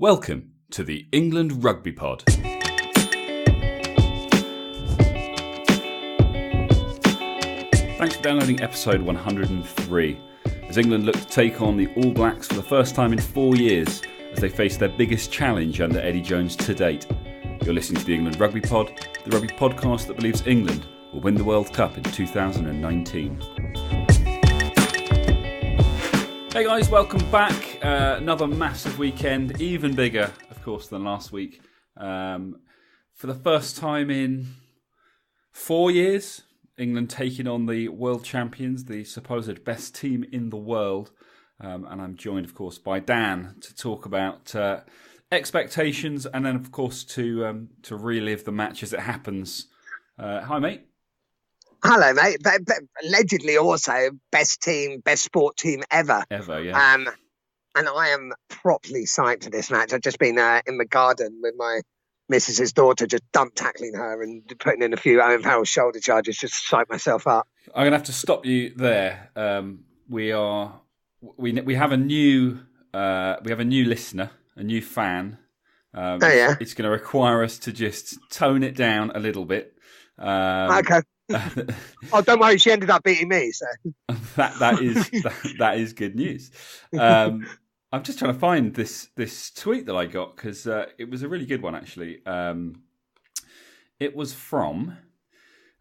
Welcome to the England Rugby Pod. Thanks for downloading episode 103, as England look to take on the All Blacks for the first time in 4 years as they face their biggest challenge under Eddie Jones to date. You're listening to the England Rugby Pod, the rugby podcast that believes England will win the World Cup in 2019. Hey guys, welcome back. Another massive weekend, even bigger, of course, than last week. For the first time in 4 years, England taking on the world champions, the supposed best team in the world. And I'm joined, of course, by Dan to talk about expectations and then, of course, to relive the match as it happens. Hi, mate. Hello, mate. But allegedly also best sport team ever. Ever, yeah. And I am properly psyched for this match. I've just been in the garden with my missus's daughter, just dump tackling her and putting in a few Owen Farrell shoulder charges just to psych myself up. I'm going to have to stop you there. We have a new listener, a new fan. It's going to require us to just tone it down a little bit. Okay. Oh, don't worry. She ended up beating me, so that is good news. I'm just trying to find this tweet that I got because it was a really good one actually. It was from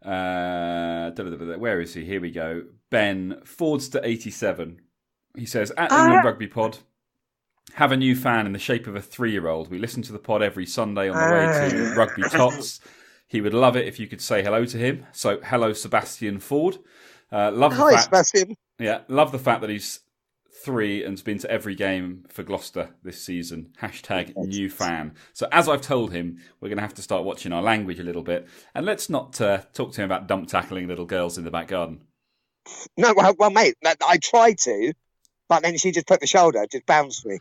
where is he? Here we go. Ben Fordster 87. He says at England Rugby Pod. Have a new fan in the shape of a 3-year-old. We listen to the pod every Sunday on the way to Rugby Tots. He would love it if you could say hello to him. So, hello, Sebastian Ford. Sebastian. Yeah, love the fact that he's 3 and's been to every game for Gloucester this season. # new fan. So, as I've told him, we're going to have to start watching our language a little bit. And let's not talk to him about dump tackling little girls in the back garden. No, well, mate, I tried to, but then she just put the shoulder, just bounced me.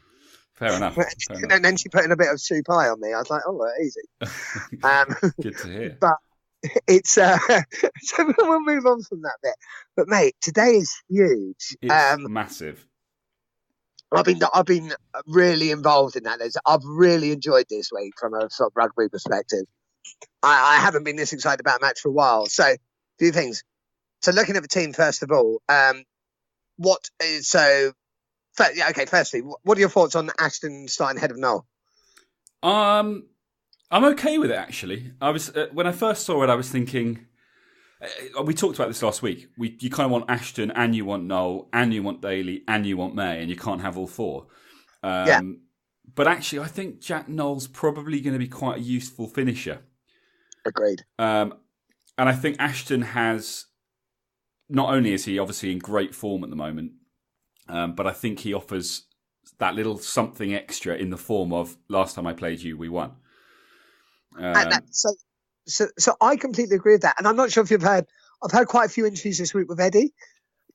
Fair enough. And then she put in a bit of soup pie on me. I was like, oh, easy. Good to hear. But it's so we'll move on from that bit. But mate, today is huge. It's massive. I've been really involved in that. I've really enjoyed this week from a sort of rugby perspective. I haven't been this excited about a match for a while. So, a few things. So, looking at the team first of all, firstly, what are your thoughts on Ashton starting ahead of Noel? I'm okay with it, actually. I was when I first saw it, I was thinking, we talked about this last week. You kind of want Ashton, and you want Noel, and you want Daly, and you want May, and you can't have all 4. But actually, I think Jack Noel's probably going to be quite a useful finisher. Agreed. And I think Ashton not only is he obviously in great form at the moment, but I think he offers that little something extra in the form of last time I played you, we won. So I completely agree with that. And I'm not sure if I've heard quite a few interviews this week with Eddie.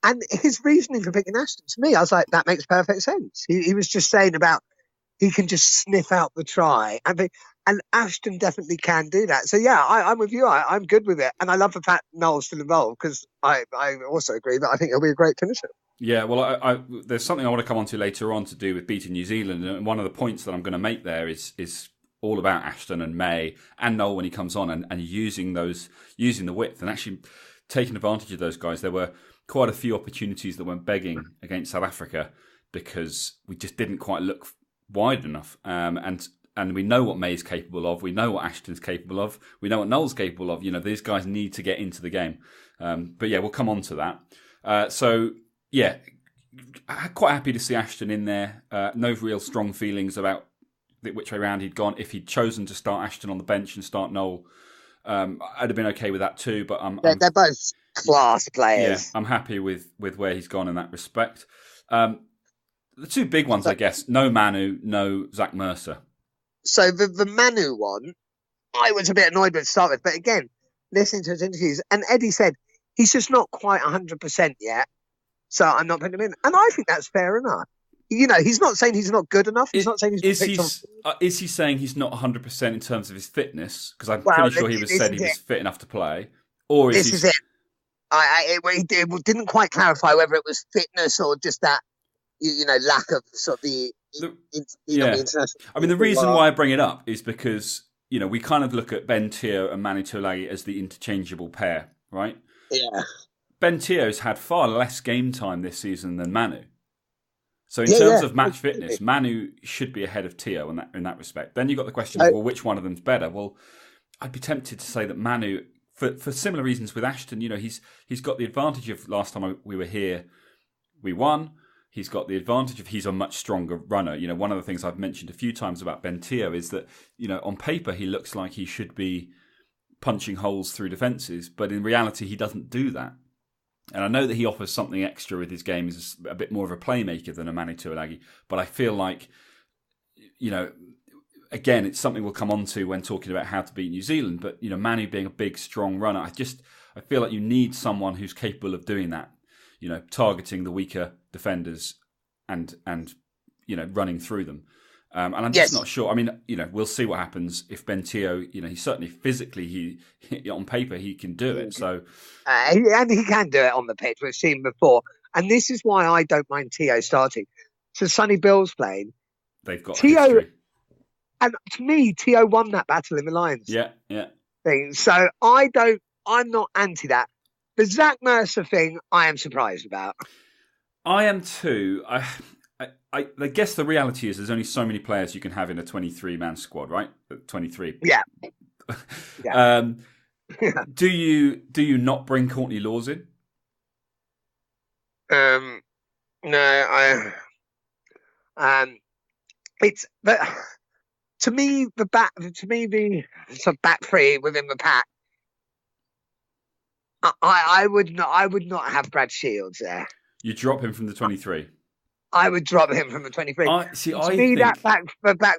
And his reasoning for picking Ashton, to me, I was like, that makes perfect sense. He was just saying about he can just sniff out the try. And Ashton definitely can do that. So, yeah, I'm with you. I'm good with it. And I love the fact Noel's still involved because I also agree that I think he'll be a great finisher. Yeah, well, there's something I want to come on to later on to do with beating New Zealand. And one of the points that I'm going to make there is all about Ashton and May and Noel when he comes on and using the width and actually taking advantage of those guys. There were quite a few opportunities that went begging against South Africa because we just didn't quite look wide enough. And we know what May's capable of. We know what Ashton's capable of. We know what Noel's capable of. You know, these guys need to get into the game. But yeah, we'll come on to that. Yeah, quite happy to see Ashton in there. No real strong feelings about which way round he'd gone. If he'd chosen to start Ashton on the bench and start Noel, I'd have been okay with that too. But they're both class players. Yeah, I'm happy with where he's gone in that respect. The two big ones, I guess, no Manu, no Zach Mercer. So the Manu one, I was a bit annoyed with to start with. But again, listening to his interviews, and Eddie said he's just not quite 100% yet. So I'm not putting him in. And I think that's fair enough. You know, he's not saying he's not good enough. He's not saying he's Is he saying he's not 100% in terms of his fitness? Because I'm pretty sure he was fit enough to play. Or is this is it. It didn't quite clarify whether it was fitness or just that, lack of sort of the Yeah. international. I mean, the reason why I bring it up is because, we kind of look at Ben Teo and Manu Tuilagi as the interchangeable pair, right? Yeah. Ben Teo's had far less game time this season than Manu. So in terms of match fitness, Manu should be ahead of Teo in that respect. Then you've got the question of, well, which one of them's better? Well, I'd be tempted to say that Manu, for similar reasons with Ashton, he's got the advantage of last time we were here, we won. He's got the advantage of he's a much stronger runner. One of the things I've mentioned a few times about Ben Teo is that, on paper he looks like he should be punching holes through defences, but in reality he doesn't do that. And I know that he offers something extra with his game. He's a bit more of a playmaker than a Manu Tuilagi. But I feel like, again, it's something we'll come on to when talking about how to beat New Zealand. But, Manu being a big, strong runner, I feel like you need someone who's capable of doing that. Targeting the weaker defenders and running through them. And I'm just not sure. I mean, we'll see what happens if Ben Teo, he certainly physically, he on paper, he can do it. So, and he can do it on the pitch. We've seen before. And this is why I don't mind Teo starting. So Sonny Bill's playing. They've got Teo, history. And to me, Teo won that battle in the Lions. Yeah. Thing. So I'm not anti that. The Zach Mercer thing, I am surprised about. I am too. I guess the reality is there's only so many players you can have in a 23-man squad, right? 23. Yeah. Do you not bring Courtney Laws in? No, it's but to me the sort of back three within the pack. I would not have Brad Shields there. You drop him from the 23. I would drop him from the 23. I think that back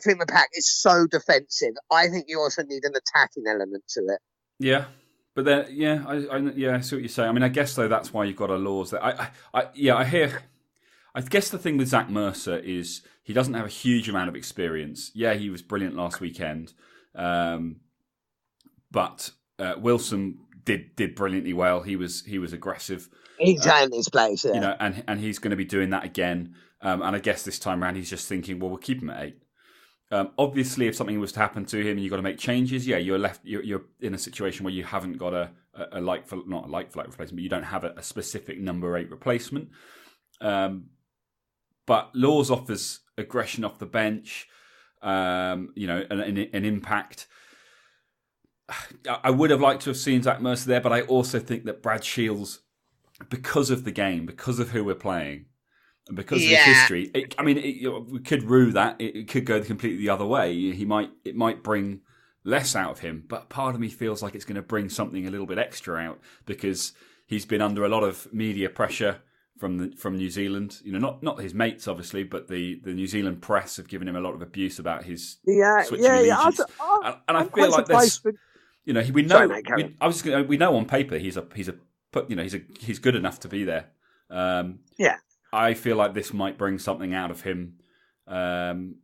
three in the pack is so defensive. I think you also need an attacking element to it. Yeah, but then I see what you're saying. I mean, I guess though that's why you've got a Laws there. I hear. I guess the thing with Zach Mercer is he doesn't have a huge amount of experience. Yeah, he was brilliant last weekend, but Wilson did brilliantly well. He was aggressive. He's in his place, yeah. And he's going to be doing that again. And I guess this time around he's just thinking, well, we'll keep him at 8. Obviously, if something was to happen to him and you've got to make changes, you're in a situation where you haven't got a like for like replacement, but you don't have a specific number 8 replacement. But Laws offers aggression off the bench, an impact. I would have liked to have seen Zach Mercer there, but I also think that Brad Shields, because of the game, because of who we're playing, and because of his history, we could rue that. It could go completely the other way. It might bring less out of him, but part of me feels like it's going to bring something a little bit extra out because he's been under a lot of media pressure from New Zealand. Not his mates obviously, but the New Zealand press have given him a lot of abuse about his switching allegiance. And I feel like this. We know on paper he's good enough to be there. I feel like this might bring something out of him, and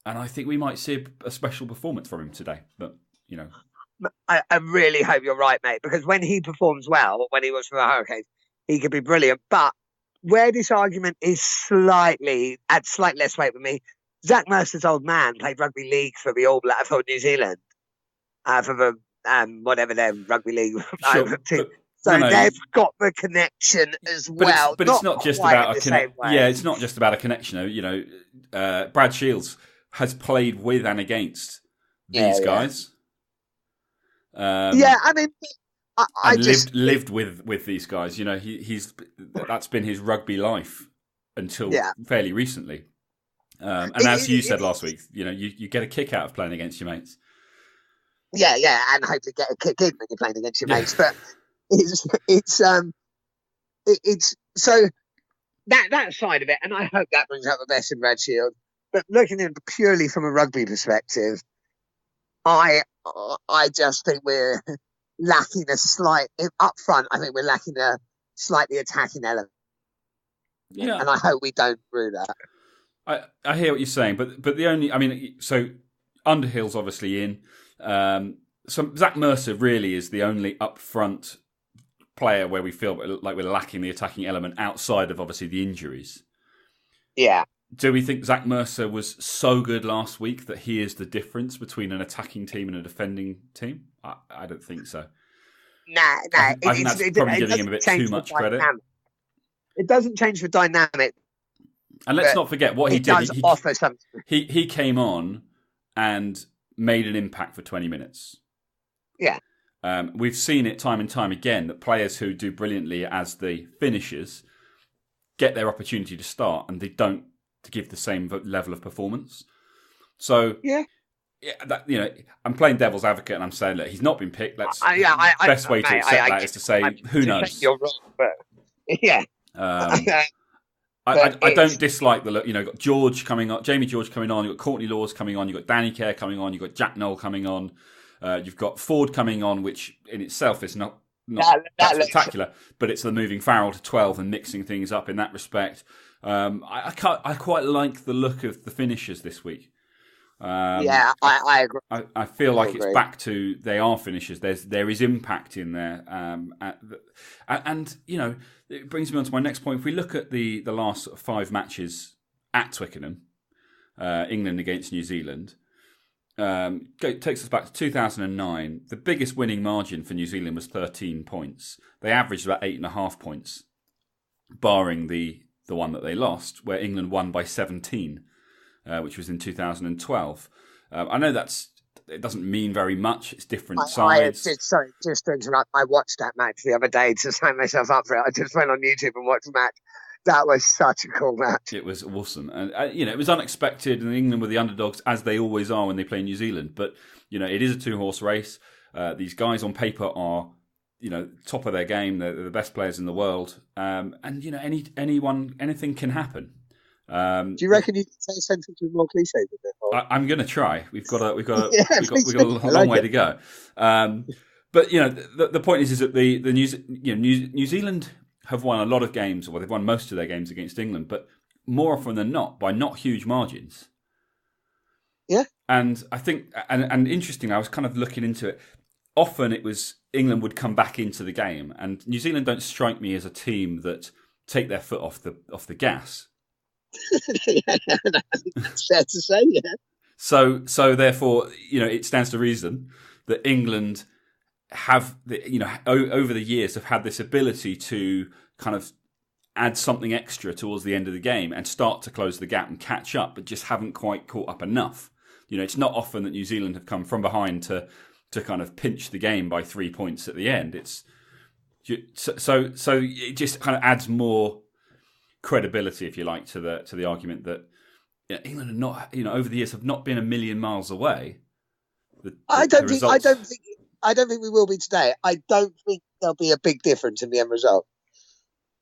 I think we might see a special performance from him today. But I really hope you're right, mate, because when he performs well, when he was for the Hurricanes, he could be brilliant. But where this argument is slightly less weight with me, Zach Mercer's old man played rugby league for the All Black for New Zealand, for the whatever their rugby league team. So they've got the connection as well. But it's not just about a connection. Yeah, it's not just about a connection. Brad Shields has played with and against these guys. I just lived with these guys. He's that's been his rugby life until fairly recently. And as you said last week, you get a kick out of playing against your mates. Yeah, and hopefully get a kick in when you're playing against your mates. But it's so that side of it, and I hope that brings out the best in Brad Shields. But looking at it purely from a rugby perspective, I just think we're lacking up front. I think we're lacking a slightly attacking element. Yeah, and I hope we don't rue that. I hear what you're saying, but the only so Underhill's obviously in. So Zach Mercer really is the only upfront player where we feel like we're lacking the attacking element outside of obviously the injuries. Yeah. Do we think Zach Mercer was so good last week that he is the difference between an attacking team and a defending team? I don't think so. Nah. I think that's probably giving him a bit too much credit. It doesn't change the dynamic. And let's not forget what he did. Does offer something. He came on and made an impact for 20 minutes. Yeah. We've seen it time and time again that players who do brilliantly as the finishers get their opportunity to start and they don't give the same level of performance. So I'm playing devil's advocate and I'm saying that he's not been picked. Best way to accept that is to say who knows. You're wrong, but yeah. I don't dislike the look. You've got George coming on, Jamie George coming on. You've got Courtney Laws coming on. You've got Danny Kerr coming on. You've got Jack Noel coming on. You've got Ford coming on, which in itself is not that spectacular, but it's the moving Farrell to 12 and mixing things up in that respect. I quite like the look of the finishers this week. I agree. I feel like it's back to they are finishers. There is impact in there, and it brings me on to my next point. If we look at the last sort of 5 matches at Twickenham, England against New Zealand, takes us back to 2009. The biggest winning margin for New Zealand was 13 points. They averaged about 8.5 points, barring the one that they lost, where England won by 17. Which was in 2012. I know it doesn't mean very much. It's different sides. Just to interrupt. I watched that match the other day to sign myself up for it. I just went on YouTube and watched the match. That was such a cool match. It was awesome, and it was unexpected. And England were the underdogs, as they always are when they play New Zealand. But it is a 2-horse race. These guys on paper are top of their game. They're the best players in the world, and anything can happen. Do you reckon you can say a sentence with more cliches than this? I'm going to try. We've got a long way to go. But the point is that the New Zealand have won a lot of games, or they've won most of their games against England, but more often than not by not huge margins. Yeah. And I think, and interesting, I was kind of looking into it. Often it was England would come back into the game, and New Zealand don't strike me as a team that take their foot off the gas. That's fair to say, yeah. So therefore, it stands to reason that England have over the years have had this ability to kind of add something extra towards the end of the game and start to close the gap and catch up, but just haven't quite caught up enough. It's not often that New Zealand have come from behind to kind of pinch the game by 3 points at the end. It's so it just kind of adds more credibility, if you like, to the argument that England are not, over the years have not been a million miles away. I don't think we will be today. I don't think there'll be a big difference in the end result.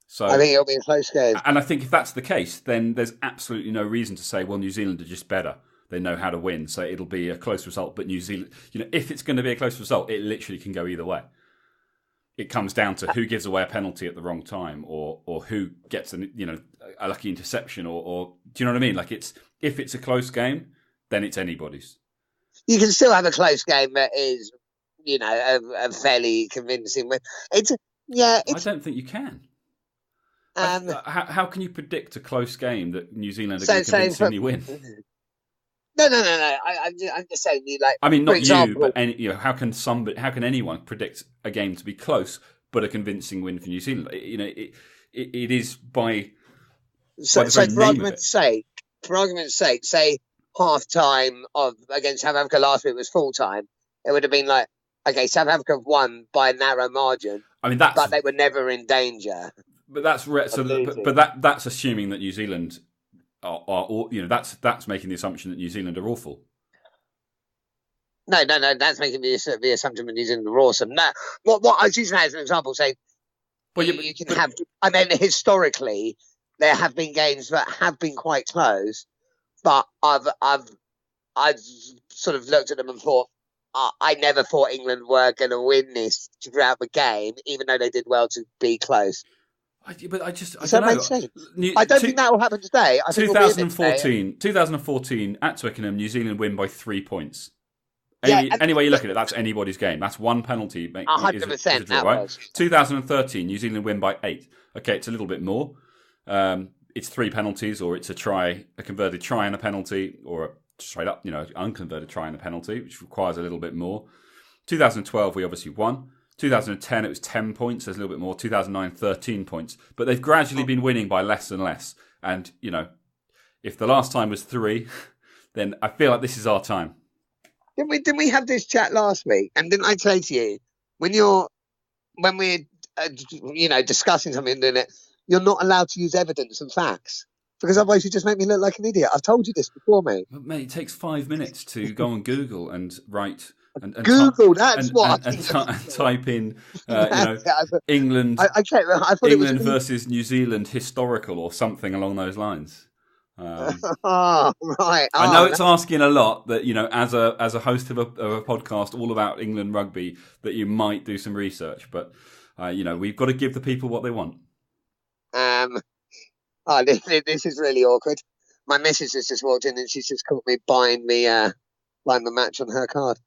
So I think it'll be a close game. And I think if that's the case, then there's absolutely no reason to say, well, New Zealand are just better. They know how to win, so it'll be a close result. But New Zealand, if it's going to be a close result, it literally can go either way. It comes down to who gives away a penalty at the wrong time, or who gets a lucky interception, or do you know what I mean? Like if it's a close game, then it's anybody's. You can still have a close game that is, a fairly convincing win. I don't think you can. How can you predict a close game that New Zealand are going to convincingly win? No. I'm just saying, I mean, not you, but how can anyone predict a game to be close but a convincing win for New Zealand? It is by. So for argument's sake, say half time against South Africa last week was full time. It would have been like, okay, South Africa have won by a narrow margin. I mean, but they were never in danger. But that's assuming that New Zealand. That's making the assumption that New Zealand are awful. No, that's making the assumption that New Zealand are awesome. No, what I was using that as an example, saying, you can have. I mean, historically, there have been games that have been quite close, but I've sort of looked at them and thought, I never thought England were going to win this throughout the game, even though they did well to be close. But I don't know. I don't think that will happen today. 2014 at Twickenham, New Zealand win by 3 points. Any way you look at it, that's anybody's game. That's one penalty. 100%. Right? 2013, New Zealand win by 8. Okay, it's a little bit more. it's 3 penalties, or it's a converted try and a penalty, or a straight up, unconverted try and a penalty, which requires a little bit more. 2012, we obviously won. 2010, it was 10 points. There's a little bit more. 2009, 13 points. But they've gradually been winning by less and less. And, if the last time was 3, then I feel like this is our time. Didn't we have this chat last week? And didn't I say to you, when we're discussing something, you're not allowed to use evidence and facts, because otherwise you just make me look like an idiot. I've told you this before, mate. But mate, it takes 5 minutes to go on Google and write and Google. That's what and type in England. I thought England versus New Zealand historical or something along those lines. Right. I know it's asking a lot that as a host of a podcast all about England rugby, that you might do some research, but we've got to give the people what they want. This is really awkward. My missus has just walked in and she's just caught me buying the match on her card.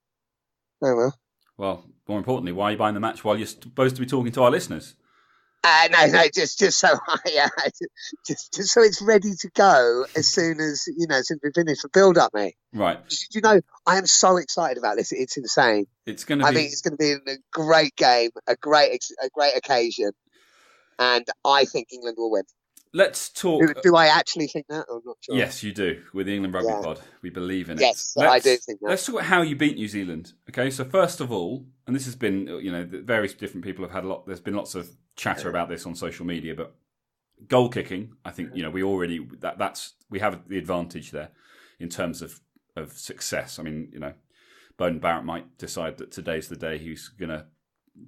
Oh well. Well, more importantly, why are you buying the match while you're supposed to be talking to our listeners? No, just so just so it's ready to go as soon as since we finish the build up, mate. Right. I am so excited about this. It's insane. I think it's going to be a great game, a great occasion, and I think England will win. Let's talk. Do I actually think that? I'm not sure. Yes, you do. With the England Rugby Pod, we believe in it. Yes, I do think that. Let's talk about how you beat New Zealand. Okay, so first of all, and this has been, various different people have had there's been lots of chatter about this on social media, but goal kicking, I think, we already, we have the advantage there in terms of success. I mean, Bowden Barrett might decide that today's the day he's going to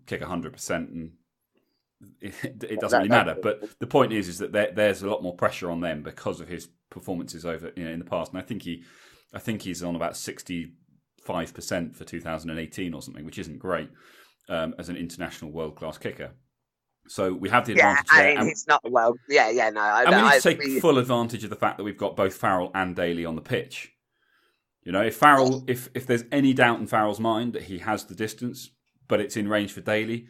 kick 100% and it doesn't really matter, but the point is that there's a lot more pressure on them because of his performances over in the past, and I think he's on about 65% for 2018 or something, which isn't great as an international world class kicker. So we have the advantage there. And it's not well. Yeah, no. And we need to take full advantage of the fact that we've got both Farrell and Daly on the pitch. If Farrell, if there's any doubt in Farrell's mind that he has the distance, but it's in range for Daly,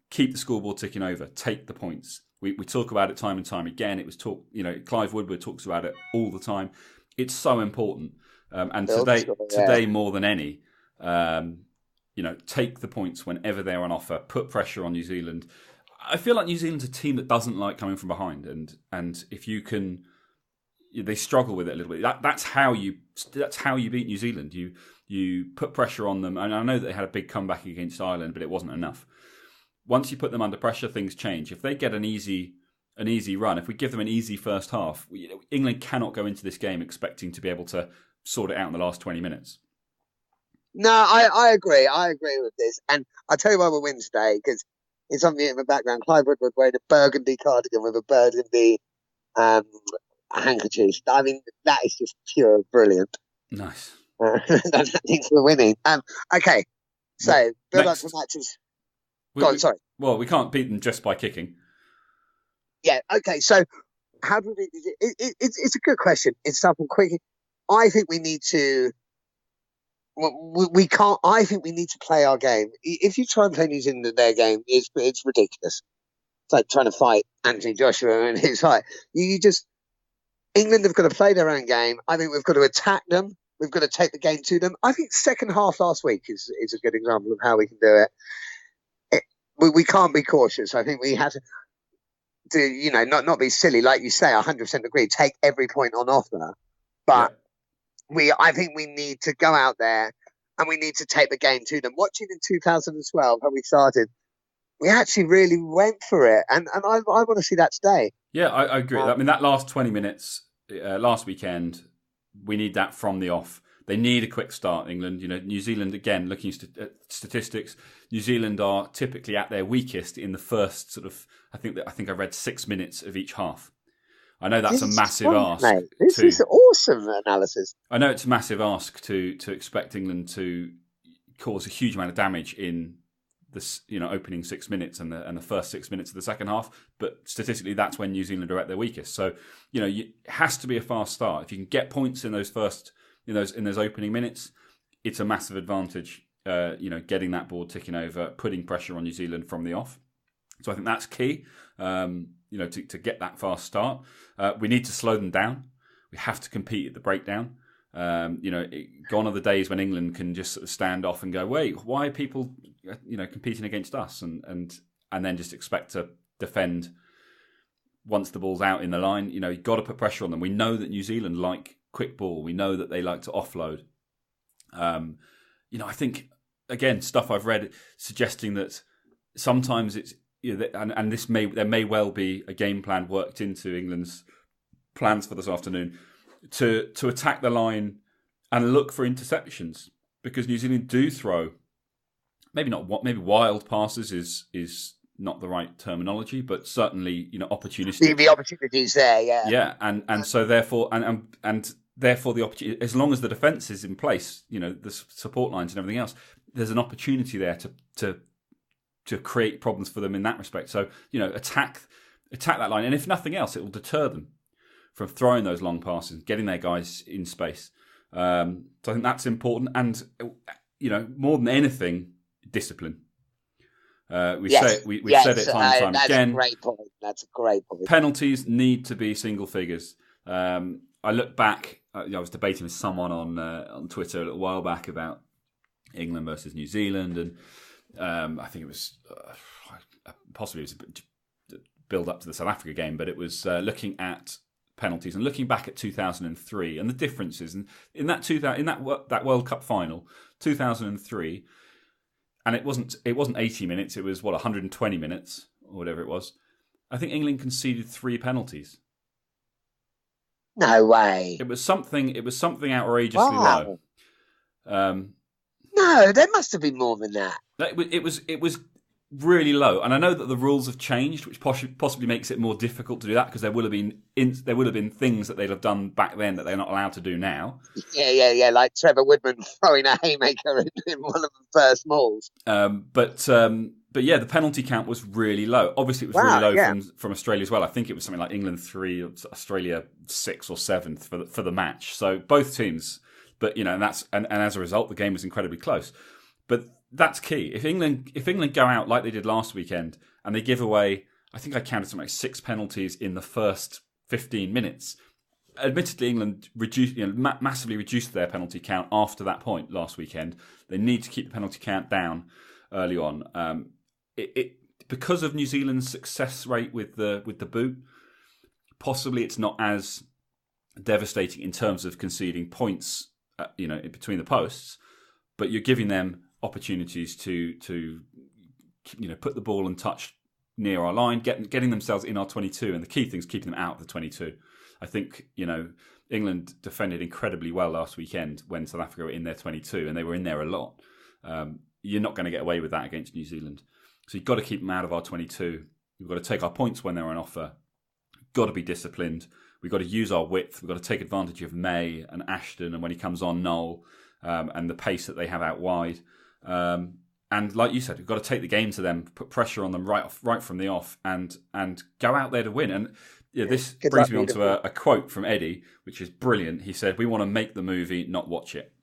keep the scoreboard ticking over. Take the points. We talk about it time and time again. It was Clive Woodward talks about it all the time. It's so important. And today more than any, take the points whenever they're on offer. Put pressure on New Zealand. I feel like New Zealand's a team that doesn't like coming from behind, and if you can, they struggle with it a little bit. That's how you beat New Zealand. You put pressure on them, and I know that they had a big comeback against Ireland, but it wasn't enough. Once you put them under pressure, things change. If they get an easy run, if we give them an easy first half, England cannot go into this game expecting to be able to sort it out in the last 20 minutes. No, I agree. I agree with this. And I'll tell you why we'll win today, because it's on in the background. Clive Woodward wearing a burgundy cardigan with a burgundy handkerchief. I mean, that is just pure brilliant. Nice. I think we're winning. Okay, so build up to matches. Sorry. Well, we can't beat them just by kicking. Yeah. Okay. So, how do we? It's a good question. It's something quick. I think we need to. We can't. I think we need to play our game. If you try and play New Zealand in their game, it's ridiculous. It's like trying to fight Anthony Joshua, and it's like you just. England have got to play their own game. I think we've got to attack them. We've got to take the game to them. I think second half last week is a good example of how we can do it. We can't be cautious. I think we have to not be silly, like you say. 100% agree. Take every point on offer, but I think we need to go out there and we need to take the game to them. Watching in 2012 how we started, we actually really went for it, and I want to see that today. Yeah, I agree. I mean, that last 20 minutes last weekend, we need that from the off. They need a quick start, England. New Zealand, again, looking at statistics, New Zealand are typically at their weakest in the first sort of, I think I read 6 minutes of each half. I know that's a massive ask. Mate. This is awesome analysis. I know it's a massive ask to expect England to cause a huge amount of damage in this, opening 6 minutes and the first 6 minutes of the second half. But statistically, that's when New Zealand are at their weakest. So, it has to be a fast start. If you can get points in those first, in those opening minutes, it's a massive advantage. Getting that board ticking over, putting pressure on New Zealand from the off. So I think that's key. to get that fast start. We need to slow them down. We have to compete at the breakdown. Gone are the days when England can just sort of stand off and go, wait, why are people, competing against us? And then just expect to defend once the ball's out in the line. You've got to put pressure on them. We know that New Zealand like quick ball. We know that they like to offload. I think, again, stuff I've read suggesting that sometimes it's, and there may well be a game plan worked into England's plans for this afternoon to attack the line and look for interceptions, because New Zealand do throw maybe wild passes is not the right terminology, but certainly opportunistic. The opportunities there, yeah. Yeah, and so therefore and therefore the opportunity, as long as the defence is in place, the support lines and everything else, there's an opportunity there to create problems for them in that respect. So attack that line, and if nothing else, it will deter them from throwing those long passes, getting their guys in space. So I think that's important, and more than anything, discipline. We've said it time and time again. That's a great point. Penalties need to be single figures. I look back. I was debating with someone on Twitter a little while back about England versus New Zealand, and I think it was possibly it was a build up to the South Africa game, but it was looking at penalties and looking back at 2003 and the differences in that World Cup final 2003, and it wasn't 80 minutes, it was 120 minutes or whatever it was. I think England conceded 3 penalties. No way. It was something outrageously low. No, there must have been more than that. It was really low, and I know that the rules have changed, which possibly makes it more difficult to do that, because there would have been things that they'd have done back then that they're not allowed to do now. Yeah, like Trevor Woodman throwing a haymaker in one of the first mauls. But yeah, the penalty count was really low. Obviously, it was really low from Australia as well. I think it was something like England 3, Australia 6 or 7th for the match. So both teams, but and as a result, the game was incredibly close. But that's key. If England go out like they did last weekend and they give away, I think I counted something like 6 penalties in the first 15 minutes. Admittedly, England massively reduced their penalty count after that point last weekend. They need to keep the penalty count down early on. Because of New Zealand's success rate with the boot, possibly it's not as devastating in terms of conceding points, in between the posts, but you're giving them opportunities to put the ball and touch near our line, getting themselves in our 22, and the key thing is keeping them out of the 22. I think England defended incredibly well last weekend when South Africa were in their 22, and they were in there a lot. You're not going to get away with that against New Zealand, so you've got to keep them out of our 22. We've got to take our points when they're on offer. We've got to be disciplined. We've got to use our width. We've got to take advantage of May and Ashton, and when he comes on, Noel, and the pace that they have out wide. And like you said, we've got to take the game to them, put pressure on them right from the off, and go out there to win. And this brings me on to a quote from Eddie, which is brilliant. He said, "We want to make the movie, not watch it."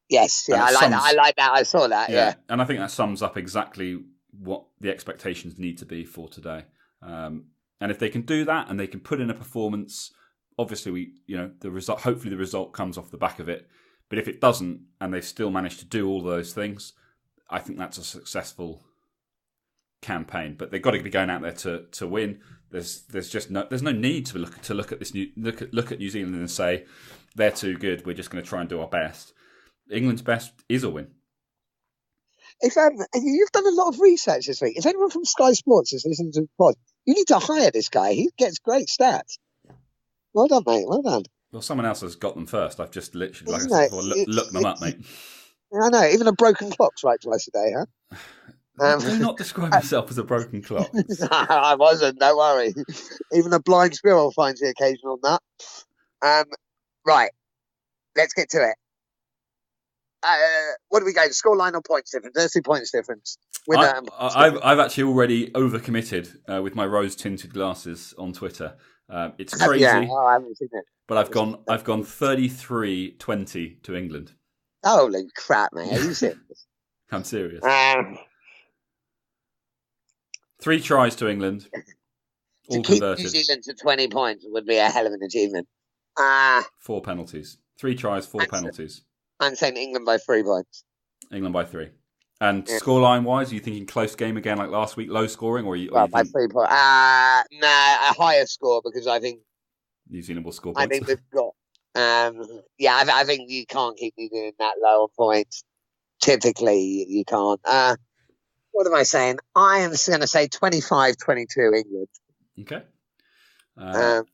Yes, I like that. I saw that. Yeah, and I think that sums up exactly what the expectations need to be for today. And if they can do that and they can put in a performance, obviously the result. Hopefully, the result comes off the back of it. But if it doesn't, and they've still managed to do all those things, I think that's a successful campaign. But they've got to be going out there to win. There's no need to look at New Zealand and say they're too good. We're just going to try and do our best. England's best is a win. If you've done a lot of research this week, if anyone from Sky Sports is listening to the pod, you need to hire this guy. He gets great stats. Well done, mate. Well done. Well, someone else has got them first. I've just literally, like I said before, look them up, mate. I know. Even a broken clock's right twice a day, huh? Do not describe yourself as a broken clock. I wasn't. Don't worry. Even a blind squirrel finds the occasion on that. Right. Let's get to it. What do we go? Scoreline or points difference? Let's do points difference. I've actually already overcommitted with my rose-tinted glasses on Twitter. It's crazy. I haven't seen it. But I've gone 33-20 to England. Holy crap, mate! Are you serious? I'm serious. 3 tries to England. To All keep New converted. Zealand to 20 points would be a hell of an achievement. 4 penalties. 3 tries, 4 penalties. I'm saying England by 3 points. England by 3. And scoreline-wise, are you thinking close game again like last week, low scoring, or you By think 3 points. A higher score because I think New Zealand will score I points? think we've got. I think you can't keep New Zealand that low on points. Typically, you can't. What am I saying? I am going to say 25-22 England. Okay. Um,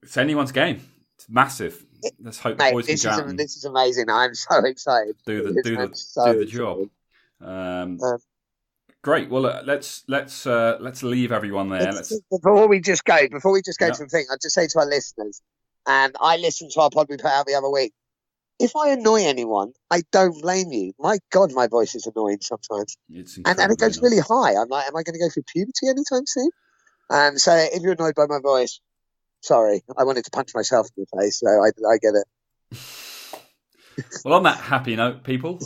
It's anyone's game. It's massive. Let's hope the boys can go out and this is amazing. I'm so excited. do the job. Great. Well, let's leave everyone there. Before we just go to the thing, I'll just say to our listeners, and I listened to our pod we put out the other week. If I annoy anyone, I don't blame you. My God, my voice is annoying sometimes. It's and it goes really high. I'm like, am I going to go through puberty anytime soon? So if you're annoyed by my voice, sorry. I wanted to punch myself in the face, so I get it. Well, on that happy note, people,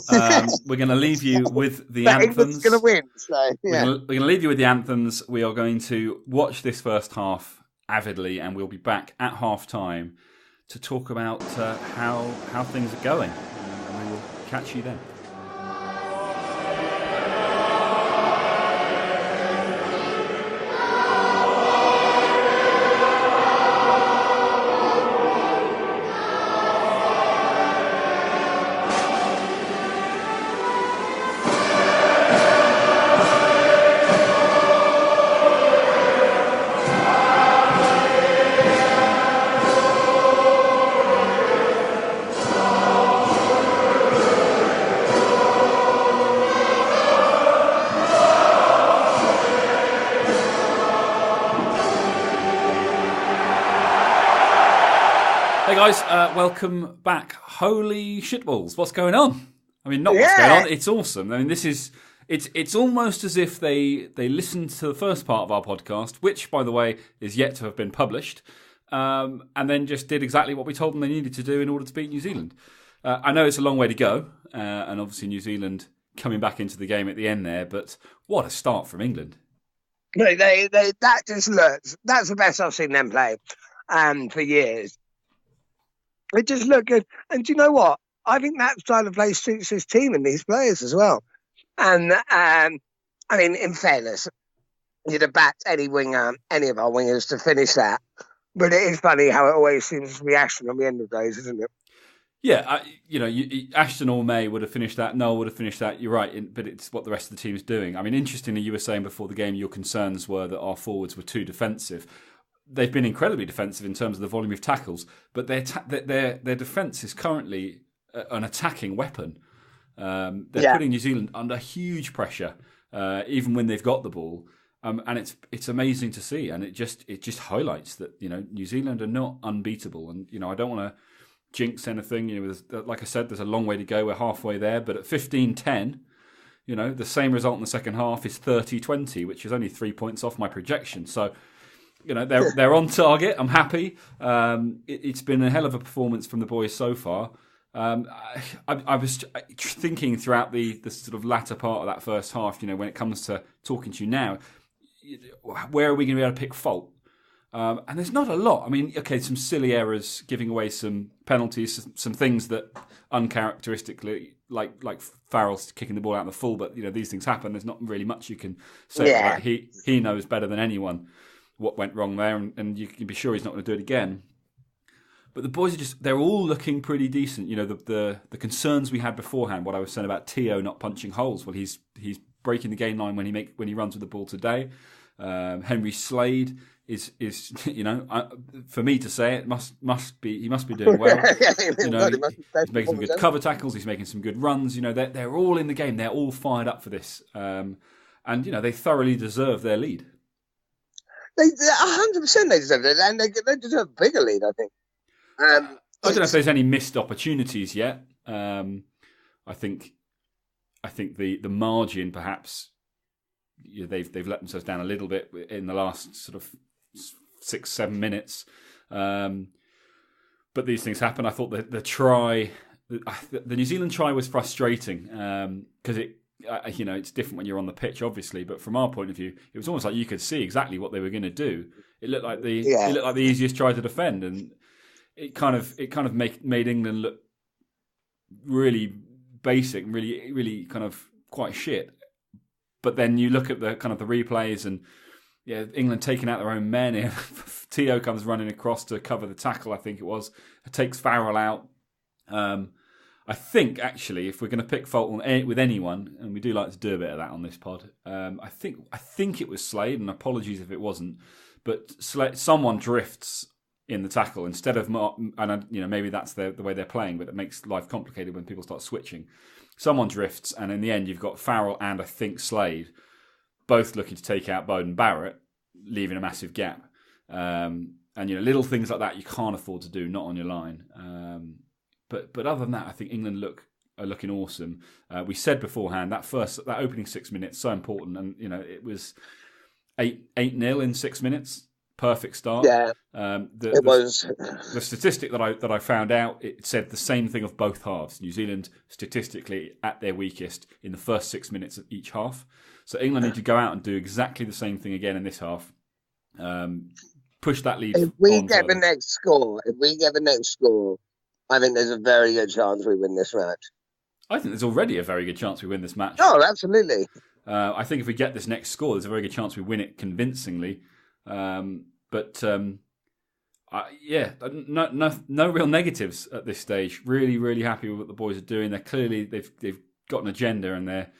we're going to leave you with the anthems. England's going to win. So, yeah. We're going to leave you with the anthems. We are going to watch this first half avidly, and we'll be back at half-time to talk about how things are going. And we will catch you then. Hey guys, welcome back. Holy shitballs, what's going on? I mean, not what's going on, it's awesome. I mean, it's almost as if they listened to the first part of our podcast, which, by the way, is yet to have been published, and then just did exactly what we told them they needed to do in order to beat New Zealand. I know it's a long way to go, and obviously New Zealand coming back into the game at the end there, but what a start from England. No, that just looks, that's the best I've seen them play for years. It just looked good. And do you know what? I think that style of play suits this team and these players as well. And, I mean, in fairness, you'd have backed any of our wingers to finish that. But it is funny how it always seems to be Ashton on the end of those, isn't it? Yeah, Ashton or May would have finished that. Noel would have finished that. You're right, but it's what the rest of the team is doing. I mean, interestingly, you were saying before the game your concerns were that our forwards were too defensive. They've been incredibly defensive in terms of the volume of tackles, but their defence is currently an attacking weapon. They're putting New Zealand under huge pressure, even when they've got the ball, and it's amazing to see. And it just highlights that New Zealand are not unbeatable. And I don't want to jinx anything. Like I said, there's a long way to go. We're halfway there, but at 15-10, the same result in the second half is 30-20, which is only 3 points off my projection. So. They're on target. I'm happy. It's been a hell of a performance from the boys so far. I was thinking throughout the sort of latter part of that first half, when it comes to talking to you now, where are we going to be able to pick fault? And there's not a lot. I mean, okay, some silly errors, giving away some penalties, some things that uncharacteristically, like Farrell's kicking the ball out in the full, but these things happen. There's not really much you can say about that. He knows better than anyone what went wrong there, and you can be sure he's not going to do it again. But the boys they're all looking pretty decent. The concerns we had beforehand, what I was saying about Tio not punching holes. Well, he's breaking the game line when he runs with the ball today. Henry Slade is for me to say it must be doing well. He's making some good cover tackles. He's making some good runs. They're all in the game. They're all fired up for this, and they thoroughly deserve their lead. They 100% they deserve it, and they deserve a bigger lead, I think. I don't know if there's any missed opportunities yet. I think the margin perhaps they've let themselves down a little bit in the last sort of 6-7 minutes. But these things happen. I thought that the New Zealand try was frustrating because it's different when you're on the pitch, obviously. But from our point of view, it was almost like you could see exactly what they were going to do. It looked like the easiest try to defend, and it kind of made England look really basic, really really kind of quite shit. But then you look at the kind of the replays, and England taking out their own men. Tio comes running across to cover the tackle, I think it was. It takes Farrell out. I think, actually, if we're going to pick fault with anyone, and we do like to do a bit of that on this pod, I think it was Slade, and apologies if it wasn't, but someone drifts in the tackle instead of maybe that's the way they're playing, but it makes life complicated when people start switching. Someone drifts, and in the end, you've got Farrell and I think Slade both looking to take out Bowden Barrett, leaving a massive gap. And little things like that you can't afford to do, not on your line. But other than that, I think England are looking awesome. We said beforehand that opening 6 minutes so important, and it was 8-0 in 6 minutes, perfect start. Yeah, it was. The statistic that I found out, it said the same thing of both halves. New Zealand statistically at their weakest in the first 6 minutes of each half. So England need to go out and do exactly the same thing again in this half. Push that lead. If we get the next score, I think there's a very good chance we win this match. I think there's already a very good chance we win this match. Oh, absolutely. I think if we get this next score, there's a very good chance we win it convincingly. No real negatives at this stage. Really, really happy with what the boys are doing. They've got an agenda, and they're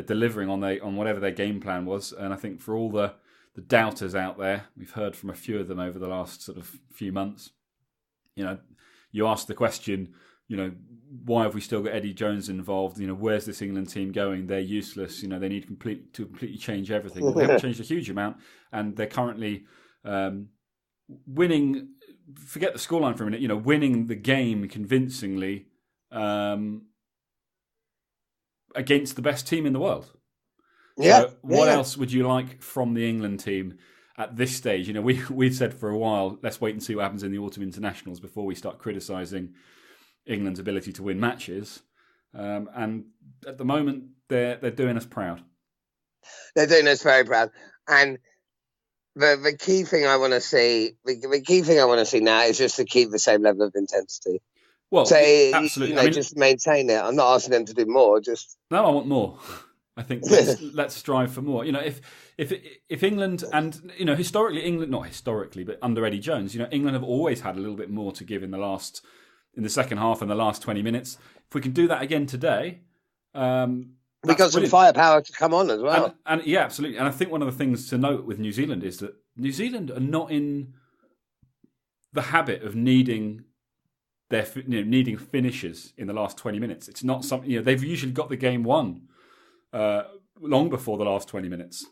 delivering on whatever their game plan was. And I think for all the doubters out there, we've heard from a few of them over the last sort of few months. You ask the question, why have we still got Eddie Jones involved? Where's this England team going? They're useless. They need to completely change everything. Well, they haven't changed a huge amount, and they're currently winning. Forget the scoreline for a minute. Winning the game convincingly against the best team in the world. Yeah. So what else would you like from the England team at this stage? We've said for a while, let's wait and see what happens in the autumn internationals before we start criticising England's ability to win matches. And at the moment, they're doing us proud. They're doing us very proud. And the key thing I want to see, now is just to keep the same level of intensity. Well, absolutely. Just maintain it. I'm not asking them to do more. No, I want more. I think let's strive for more. If England and historically England, not historically, but under Eddie Jones, England have always had a little bit more to give in the second half and the last 20 minutes. If we can do that again today, we got some firepower to come on as well. And yeah, absolutely. And I think one of the things to note with New Zealand is that New Zealand are not in the habit of needing needing finishes in the last 20 minutes. It's not something they've usually got the game won long before the last 20 minutes.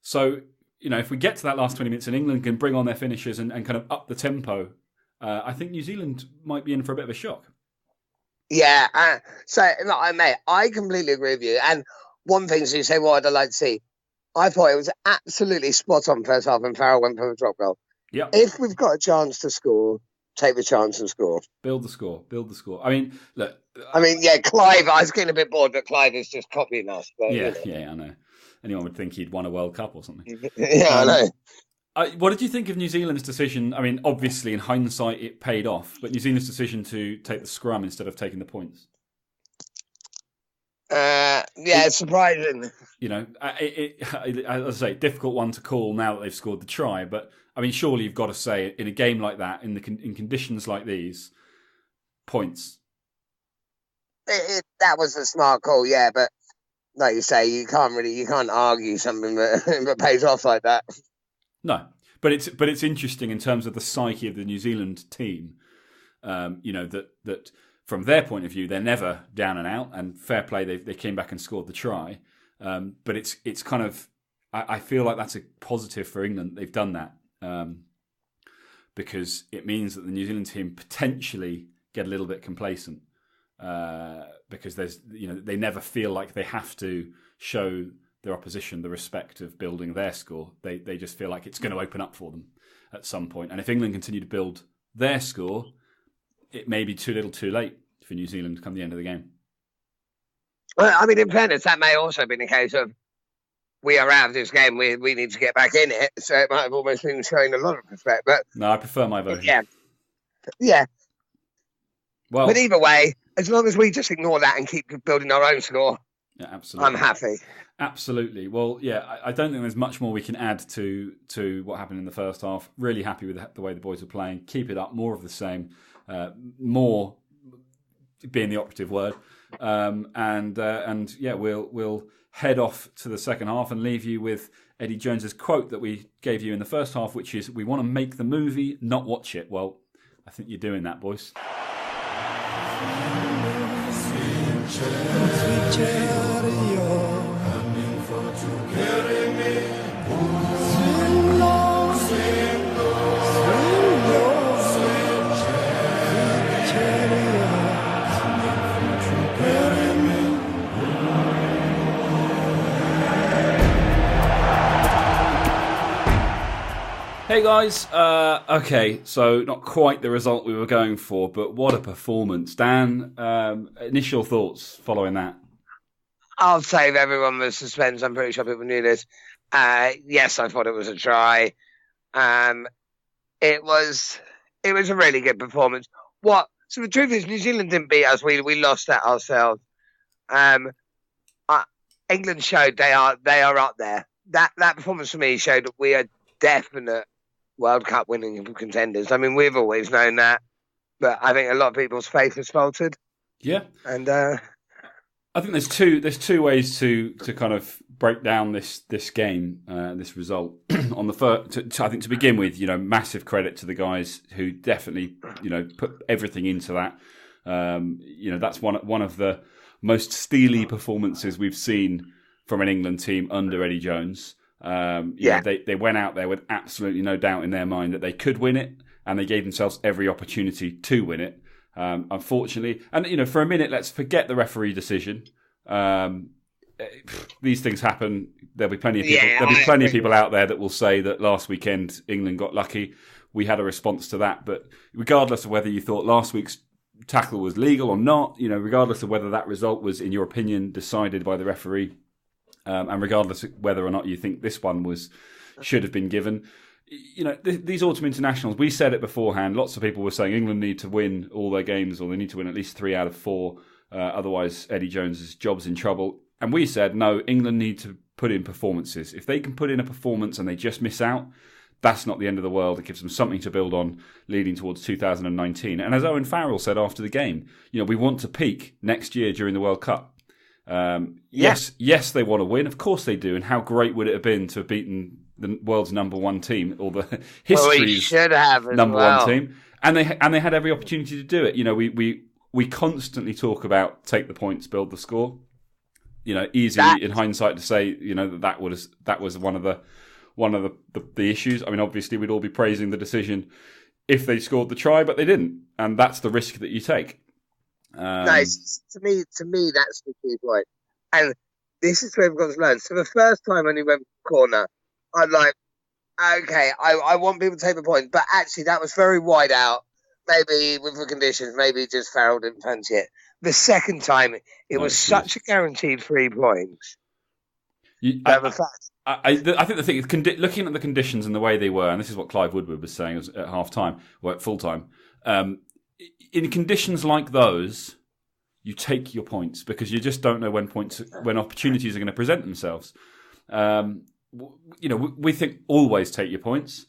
So, if we get to that last 20 minutes and England can bring on their finishes and kind of up the tempo, I think New Zealand might be in for a bit of a shock. Yeah. Mate, I completely agree with you. And one thing, so you say, what I'd like to see. I thought it was absolutely spot on first half and Farrell went for a drop goal. Yeah. If we've got a chance to score, take the chance and score. Build the score. I mean, look. Clive, I was getting a bit bored, but Clive is just copying us. But, yeah, I know. Anyone would think he'd won a World Cup or something. I know. What did you think of New Zealand's decision? I mean, obviously, in hindsight, it paid off, but New Zealand's decision to take the scrum instead of taking the points? It's surprising. As I say, difficult one to call now that they've scored the try, but I mean, surely you've got to say in a game like that, in conditions like these, points. That was a smart call, yeah, but like you say, you can't argue something that pays off like that. No, but it's interesting in terms of the psyche of the New Zealand team. That from their point of view, they're never down and out, and fair play, they came back and scored the try. But it's kind of, I feel like that's a positive for England. They've done that because it means that the New Zealand team potentially get a little bit complacent because they never feel like they have to show their opposition the respect of building their score. They just feel like it's going to open up for them at some point. And if England continue to build their score, it may be too little too late for New Zealand come the end of the game. Well, I mean, in fairness, that may also have been a case of we are out of this game. We need to get back in it. So it might have almost been showing a lot of respect. But No, I prefer my version. Yeah. Well, but either way, as long as we just ignore that and keep building our own score, yeah, absolutely. I'm happy. Absolutely. Well, yeah, I don't think there's much more we can add to what happened in the first half. Really happy with the way the boys are playing. Keep it up. More of the same. More being the operative word. And yeah, we'll head off to the second half and leave you with Eddie Jones's quote that we gave you in the first half, which is, "We want to make the movie, not watch it." Well, I think you're doing that, boys. Hey guys, okay, so not quite the result we were going for, but what a performance. Dan, initial thoughts following that? I'll save everyone the suspense. I'm pretty sure people knew this. Yes, I thought it was a try. It was a really good performance. So the truth is, New Zealand didn't beat us. We lost that ourselves. England showed they are up there. That performance for me showed that we are definite World Cup winning contenders. I mean, we've always known that, but I think a lot of people's faith has faltered. Yeah, and I think there's two ways to kind of break down this game, this result. On the first, I think to begin with, massive credit to the guys who definitely, put everything into that. That's one of the most steely performances we've seen from an England team under Eddie Jones. They went out there with absolutely no doubt in their mind that they could win it, and they gave themselves every opportunity to win it. Unfortunately, and for a minute, let's forget the referee decision. These things happen. There'll be plenty of people. There'll be plenty of people out there that will say that last weekend England got lucky. We had a response to that, but regardless of whether you thought last week's tackle was legal or not, regardless of whether that result was, in your opinion, decided by the referee. And regardless of whether or not you think this one should have been given, these autumn internationals, we said it beforehand. Lots of people were saying England need to win all their games, or they need to win at least 3 out of 4. Otherwise, Eddie Jones's job's in trouble. And we said, no, England need to put in performances. If they can put in a performance and they just miss out, that's not the end of the world. It gives them something to build on leading towards 2019. And as Owen Farrell said after the game, we want to peak next year during the World Cup. Yes, they want to win. Of course they do. And how great would it have been to have beaten the world's number one team, or the history's number one team? And they had every opportunity to do it. We constantly talk about take the points, build the score. Easy in hindsight to say that was one of the issues. I mean, obviously we'd all be praising the decision if they scored the try, but they didn't, and that's the risk that you take. Nice. To me, that's the key point. And this is where we've got to learn. So the first time when he went corner, I'm like, okay, I want people to take the point, but actually that was very wide out. Maybe with the conditions, maybe just Farrell didn't fancy it. The second time, it was such a guaranteed 3 points. I think the thing is, looking at the conditions and the way they were, and this is what Clive Woodward was saying at half time, or at full time. In conditions like those, you take your points because you just don't know when opportunities are going to present themselves. We think always take your points.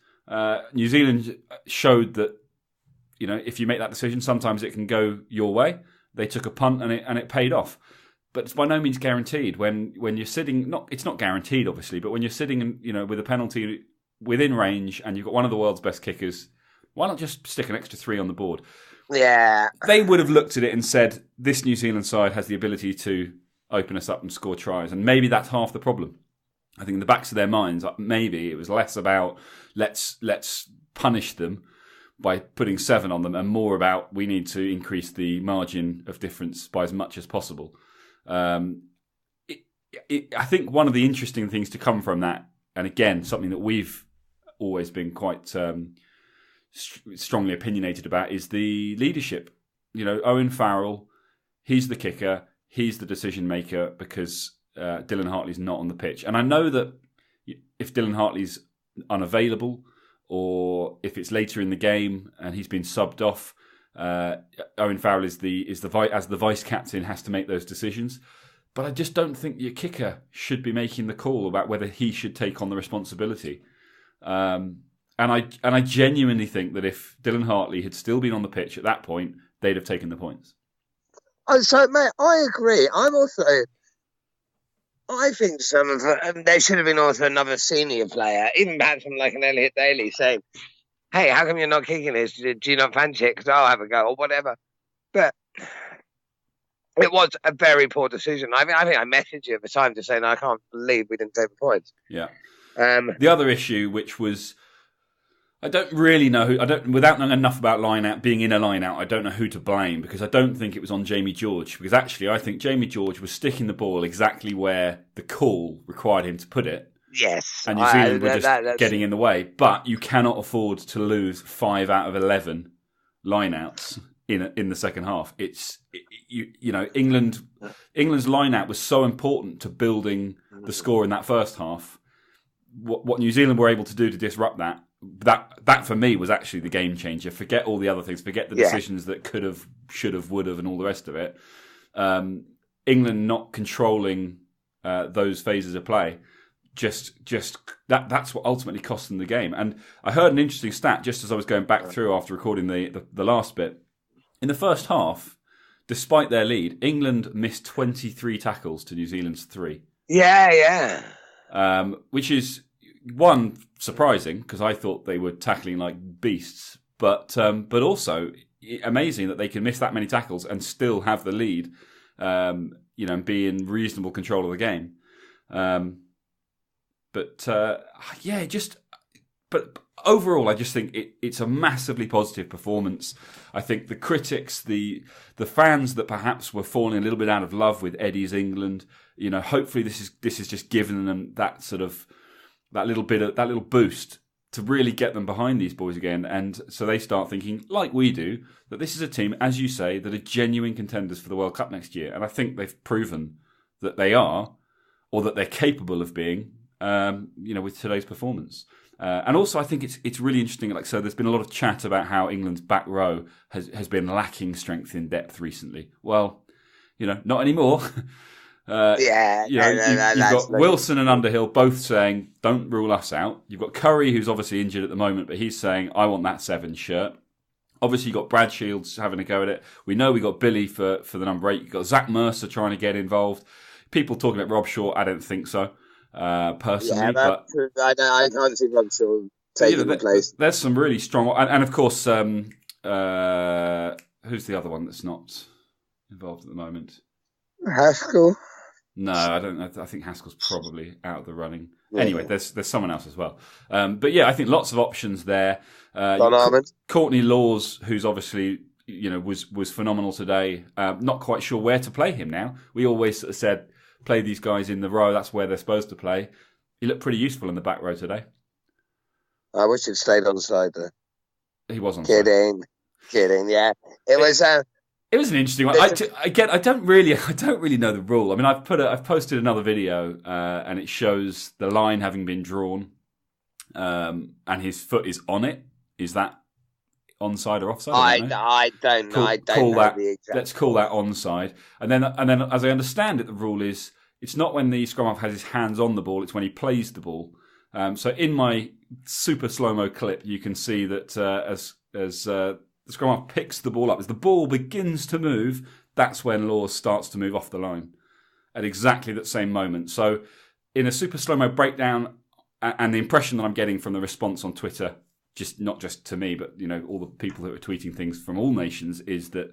New Zealand showed that if you make that decision, sometimes it can go your way. They took a punt and it paid off, but it's by no means guaranteed. When you're sitting, it's not guaranteed, obviously, but when you're sitting, with a penalty within range and you've got one of the world's best kickers, why not just stick an extra 3 on the board? Yeah. They would have looked at it and said, this New Zealand side has the ability to open us up and score tries. And maybe that's half the problem. I think in the backs of their minds, maybe it was less about let's punish them by putting 7 on them and more about we need to increase the margin of difference by as much as possible. I think one of the interesting things to come from that, and again, something that we've always been quite strongly opinionated about, is the leadership. Owen Farrell, he's the kicker. he's the decision maker because Dylan Hartley's not on the pitch. And I know that if Dylan Hartley's unavailable or if it's later in the game and he's been subbed off, Owen Farrell as the vice captain has to make those decisions. But I just don't think your kicker should be making the call about whether he should take on the responsibility. And I genuinely think that if Dylan Hartley had still been on the pitch at that point, they'd have taken the points. So, mate, I agree. I think some of there should have been also another senior player, even perhaps from like an Elliot Daly, saying, "Hey, how come you're not kicking this? Do you not fancy it? Because I'll have a go or whatever." But it was a very poor decision. I think I messaged you at the time to say, "No, I can't believe we didn't take the points." Yeah. The other issue, which was, I don't really know without knowing enough about being in a line out, I don't know who to blame, because I don't think it was on Jamie George, because actually I think Jamie George was sticking the ball exactly where the call required him to put it. Yes. And New Zealand were just getting in the way. But you cannot afford to lose 5 out of 11 line-outs in the second half. England's line-out was so important to building the score in that first half. What New Zealand were able to do to disrupt that for me was actually the game changer. Forget all the other things. Forget the decisions that could have, should have, would have, and all the rest of it. England not controlling those phases of play, that's what ultimately cost them the game. And I heard an interesting stat just as I was going back through after recording the last bit. In the first half, despite their lead, England missed 23 tackles to New Zealand's 3. Yeah. Which is, one, surprising, because I thought they were tackling like beasts, but also amazing that they can miss that many tackles and still have the lead, and be in reasonable control of the game. But overall, I just think it's a massively positive performance. I think the critics, the fans that perhaps were falling a little bit out of love with Eddie's England, hopefully this is just giving them that sort of that little boost to really get them behind these boys again, and so they start thinking, like we do, that this is a team, as you say, that are genuine contenders for the World Cup next year. And I think they've proven that they are, or that they're capable of being, with today's performance. And also, I think it's really interesting. Like, so there's been a lot of chat about how England's back row has been lacking strength in depth recently. Well, not anymore. You've got Wilson and Underhill both saying, don't rule us out. You've got Curry, who's obviously injured at the moment, but he's saying, I want that 7 shirt. Obviously, you've got Brad Shields having a go at it. We know we got Billy for the number 8. You've got Zach Mercer trying to get involved. People talking about Rob Shaw, I don't think so, personally. Yeah, I can't see Rob Shaw taking the place. There's some really strong... And of course, who's the other one that's not involved at the moment? Haskell. No, I don't know. I think Haskell's probably out of the running. Yeah. Anyway, there's someone else as well. But yeah, I think lots of options there. Courtney Laws, who's obviously was phenomenal today. Not quite sure where to play him now. We always sort of said play these guys in the row. That's where they're supposed to play. He looked pretty useful in the back row today. I wish he'd stayed on side though. He was on side. Kidding. Yeah, it was. It was an interesting one. I don't really know the rule. I mean, I've posted another video, and it shows the line having been drawn, and his foot is on it. Is that onside or offside? I don't know. Let's call that onside. And then, as I understand it, the rule is it's not when the scrum half has his hands on the ball; it's when he plays the ball. So in my super slow-mo clip, you can see that as the scrum half picks the ball up, as the ball begins to move, that's when Laws starts to move off the line at exactly that same moment. So in a super slow-mo breakdown, and the impression that I'm getting from the response on Twitter, not just to me, but all the people that were tweeting things from all nations, is that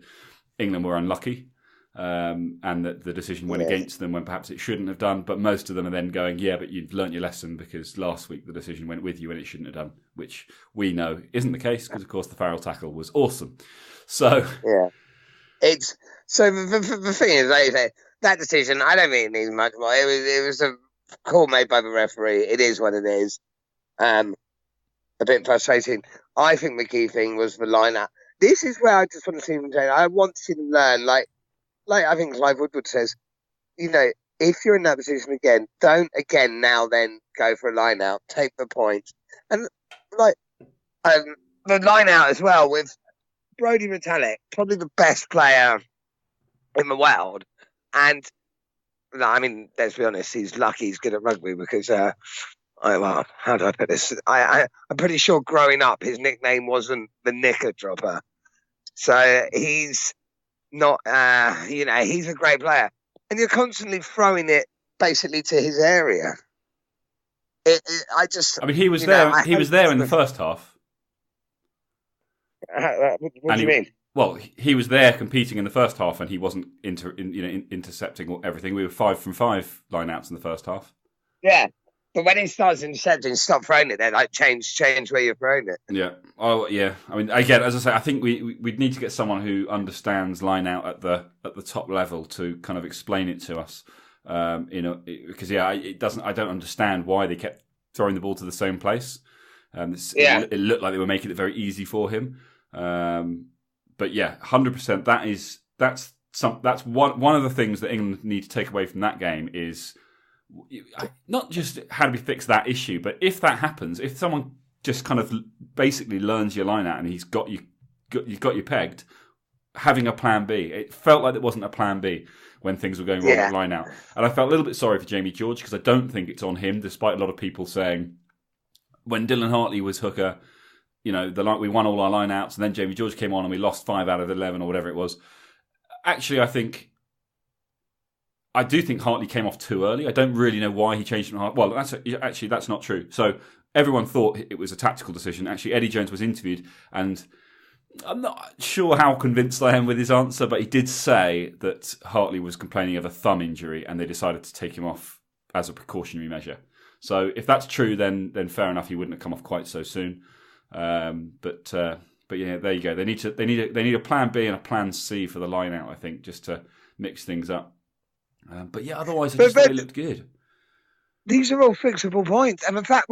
England were unlucky, and that the decision went against them when perhaps it shouldn't have done. But most of them are then going, yeah, but you've learnt your lesson because last week the decision went with you and it shouldn't have done, which we know isn't the case because, of course, the Farrell tackle was awesome. So yeah, it's so the thing is, like you say, that decision, I don't think it needs much more. It was a call made by the referee. It is what it is. A bit frustrating. I think the key thing was the line-up. This is where I just want to see them change. I want to see them learn. Like, like I think Clive Woodward says, if you're in that position again, don't again now then go for a line out, take the point. And like the line out as well with Brodie Retallick, probably the best player in the world. And I mean, let's be honest, he's lucky he's good at rugby because how do I put this? I'm pretty sure growing up his nickname wasn't the knicker dropper. So he's not he's a great player. And you're constantly throwing it basically to his area. I mean, he was there. He was there in the first half. What do you mean? Well, he was there competing in the first half, and he wasn't intercepting everything. We were 5 from 5 lineouts in the first half. Yeah, but when he starts intercepting, stop throwing it. Then like change where you're throwing it. Yeah. Oh, yeah. I mean, again, as I say, I think we'd need to get someone who understands lineout at the top level to kind of explain it to us. Because it doesn't. I don't understand why they kept throwing the ball to the same place. It looked like they were making it very easy for him. But yeah, 100%. That's one of the things that England need to take away from that game is not just how do we fix that issue, but if that happens, if someone just kind of basically learns your line out and you've got you pegged, having a plan B. It felt like there wasn't a plan B when things were going wrong with line out. And I felt a little bit sorry for Jamie George because I don't think it's on him, despite a lot of people saying when Dylan Hartley was hooker, we won all our line outs and then Jamie George came on and we lost 5 out of 11 or whatever it was. Actually, I do think Hartley came off too early. I don't really know why he changed from Hartley. Well, that's not true. So everyone thought it was a tactical decision. Actually, Eddie Jones was interviewed and I'm not sure how convinced I am with his answer, but he did say that Hartley was complaining of a thumb injury and they decided to take him off as a precautionary measure. So if that's true, then fair enough. He wouldn't have come off quite so soon. But yeah, there you go. They need a plan B and a plan C for the line out. I think just to mix things up. But yeah, otherwise I just thought it looked good. These are all fixable points, and in fact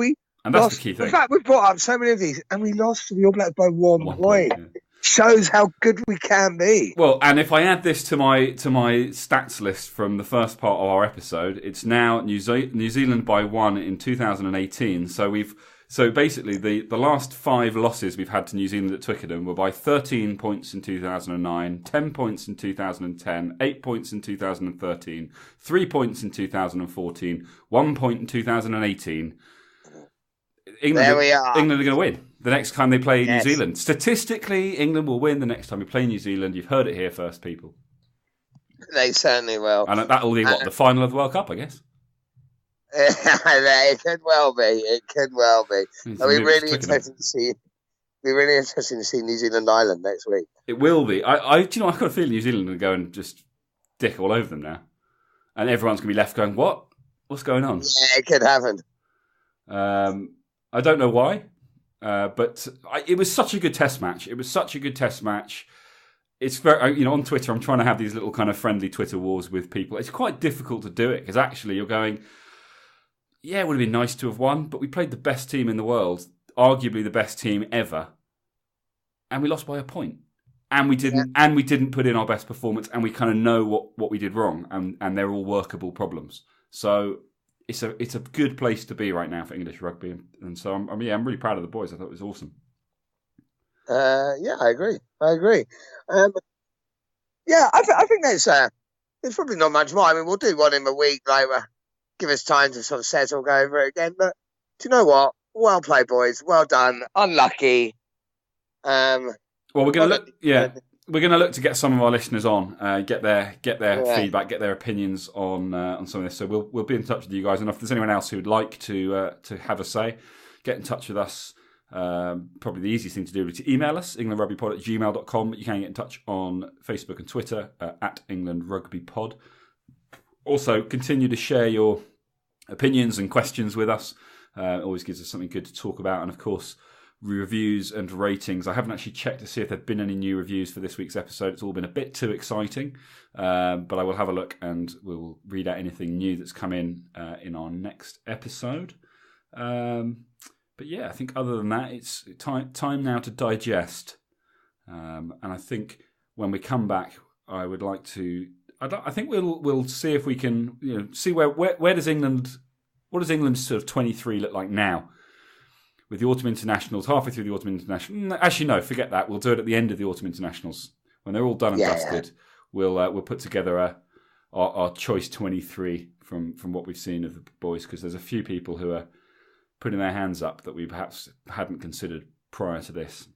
that's the key thing. In fact, we brought up so many of these, and we lost to the All Blacks by one point. Yeah. Shows how good we can be. Well, and if I add this to my stats list from the first part of our episode, it's now New Zealand by 1 in 2018. So basically, the last 5 losses we've had to New Zealand at Twickenham were by 13 points in 2009, 10 points in 2010, 8 points in 2013, 3 points in 2014, 1 point in 2018. There we are. England are going to win the next time they play New Zealand. Statistically, England will win the next time we play New Zealand. You've heard it here first, people. They certainly will. And that will be the final of the World Cup, I guess. It could well be. It could well be. It'll be really interesting to see. New Zealand Ireland next week. It will be. I've got a feeling New Zealand will go and just dick all over them now, and everyone's going to be left going, "What? What's going on?" Yeah, it could happen. I don't know why, but it was such a good test match. It's very, on Twitter, I'm trying to have these little kind of friendly Twitter wars with people. It's quite difficult to do it because actually you're going, yeah, it would have been nice to have won, but we played the best team in the world, arguably the best team ever, and we lost by a point. And we didn't put in our best performance, and we kind of know what we did wrong, and they're all workable problems. So it's a good place to be right now for English rugby, and so I'm really proud of the boys. I thought it was awesome. Yeah, I agree. I think there's probably not much more. I mean, we'll do one in a week, give us time to sort of settle, go over it again. But do you know what? Well played, boys. Well done. Unlucky. Well, we're going to look. Yeah, we're going to look to get some of our listeners on, get their feedback, get their opinions on some of this. So we'll be in touch with you guys. And if there's anyone else who would like to have a say, get in touch with us. Probably the easiest thing to do is to email us, englandrugbypod@gmail.com. But you can get in touch on Facebook and Twitter at englandrugbypod. Also, continue to share your opinions and questions with us. It always gives us something good to talk about. And of course, reviews and ratings. I haven't actually checked to see if there have been any new reviews for this week's episode. It's all been a bit too exciting. But I will have a look and we'll read out anything new that's come in our next episode. But yeah, I think other than that, it's time now to digest. And I think when we come back, I would like to I think we'll see if we can see where does England, what does England's sort of 23 look like now with the autumn internationals, halfway through the autumn international. Actually, no, forget that. We'll do it at the end of the autumn internationals when they're all done and dusted. We'll put together our choice 23 from what we've seen of the boys, because there's a few people who are putting their hands up that we perhaps hadn't considered prior to this.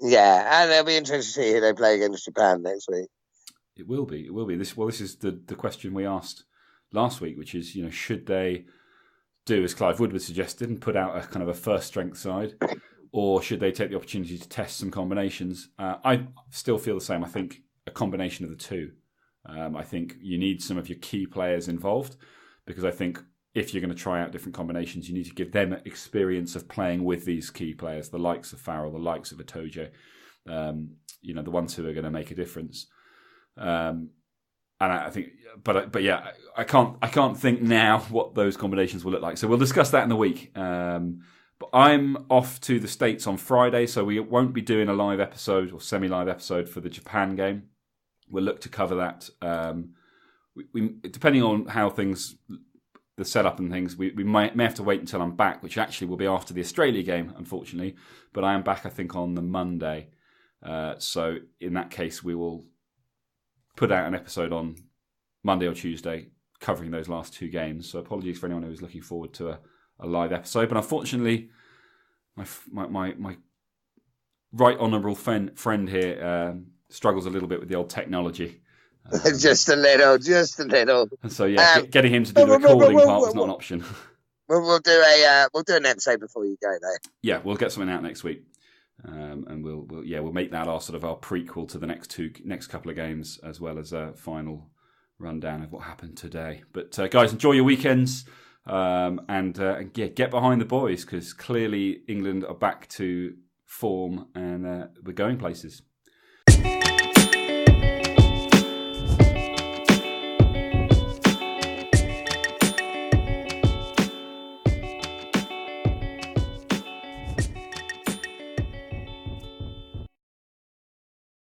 Yeah, and it'll be interesting to see who they play against Japan next week. It will be. This is the question we asked last week, which is, should they do as Clive Woodward suggested and put out a kind of a first strength side, or should they take the opportunity to test some combinations? I still feel the same. I think a combination of the two. I think you need some of your key players involved, because I think if you're going to try out different combinations, you need to give them experience of playing with these key players, the likes of Farrell, the likes of Itoje, the ones who are going to make a difference. And I think, but yeah, I can't think now what those combinations will look like. So we'll discuss that in the week. But I'm off to the States on Friday, so we won't be doing a live episode or semi-live episode for the Japan game. We'll look to cover that. We depending on how things, the setup and things, we may have to wait until I'm back, which actually will be after the Australia game, unfortunately. But I am back, I think, on the Monday. So in that case, we will put out an episode on Monday or Tuesday covering those last two games. So apologies for anyone who was looking forward to a live episode. But unfortunately, my right honourable friend here struggles a little bit with the old technology. Just a little. And so getting him to do the recording part was not an option. We'll do an episode before you go though. Yeah, we'll get something out next week, and we'll make that our prequel to the next couple of games, as well as a final rundown of what happened today. But guys, enjoy your weekends, and get behind the boys, because clearly England are back to form and we're going places.